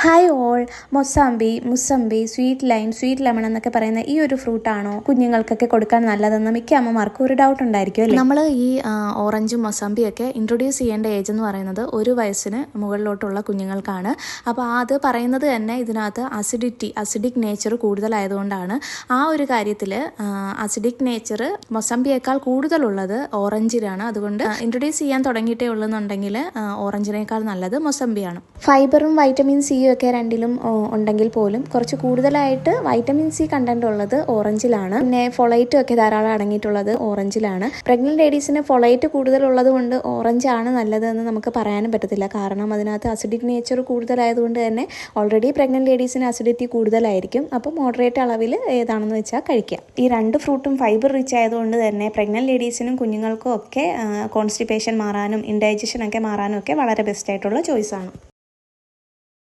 Hi all, mosambi, sweet lime, sweet lemon എന്നൊക്കെ പറയുന്ന ഈ ഒരു ഫ്രൂട്ടാണോ കുഞ്ഞുങ്ങൾക്കൊക്കെ കൊടുക്കാൻ നല്ലതെന്ന് മിക്ക അമ്മമാർക്കും ഒരു ഡൗട്ട് ഉണ്ടായിരിക്കും അല്ലേ? നമ്മൾ ഈ ഓറഞ്ചും മൊസമ്പിയൊക്കെ ഇൻട്രൊഡ്യൂസ് ചെയ്യേണ്ട ഏജ് എന്ന് പറയുന്നത് 1 വയസ്സിന് മുകളിലോട്ടുള്ള കുഞ്ഞുങ്ങൾക്കാണ്. അപ്പോൾ അത് പറയുന്നത് തന്നെ ഇതിനകത്ത് അസിഡിക് നേച്ചർ കൂടുതലായതുകൊണ്ടാണ്. ആ ഒരു കാര്യത്തിൽ അസിഡിക് നേച്ചർ മൊസമ്പിയേക്കാൾ കൂടുതലുള്ളത് ഓറഞ്ചിലാണ്. അതുകൊണ്ട് ഇൻട്രൊഡ്യൂസ് ചെയ്യാൻ തുടങ്ങിയിട്ടേ ഉള്ളെന്നുണ്ടെങ്കിൽ ഓറഞ്ചിനേക്കാൾ നല്ലത് മൊസമ്പിയാണ്. ഫൈബറും വൈറ്റമിൻ സിയും ഒക്കെ രണ്ടിലും ഉണ്ടെങ്കിൽ പോലും കുറച്ച് കൂടുതലായിട്ട് വൈറ്റമിൻ സി കണ്ടന്റ് ഉള്ളത് ഓറഞ്ചിലാണ്. പിന്നെ ഫൊളൈറ്റും ഒക്കെ ധാരാളം അടങ്ങിയിട്ടുള്ളത് ഓറഞ്ചിലാണ്. പ്രഗ്നന്റ് ലേഡീസിന് ഫൊളൈറ്റ് കൂടുതലുള്ളത് കൊണ്ട് ഓറഞ്ച് ആണ് നല്ലതെന്ന് നമുക്ക് പറയാനും പറ്റത്തില്ല. കാരണം അതിനകത്ത് അസിഡിക് നേച്ചർ കൂടുതലായതുകൊണ്ട് തന്നെ ഓൾറെഡി പ്രഗ്നന്റ് ലേഡീസിന് അസിഡിറ്റി കൂടുതലായിരിക്കും. അപ്പോൾ മോഡറേറ്റ് അളവിൽ ഏതാണെന്ന് വെച്ചാൽ കഴിക്കാം. ഈ രണ്ട് ഫ്രൂട്ടും ഫൈബർ റിച്ച് ആയതുകൊണ്ട് തന്നെ പ്രഗ്നന്റ് ലേഡീസിനും കുഞ്ഞുങ്ങൾക്കും ഒക്കെ കോൺസ്റ്റിപ്പേഷൻ മാറാനും ഇൻഡൈജഷൻ ഒക്കെ മാറാനും ഒക്കെ വളരെ ബെസ്റ്റ് ആയിട്ടുള്ള ചോയ്സാണ്.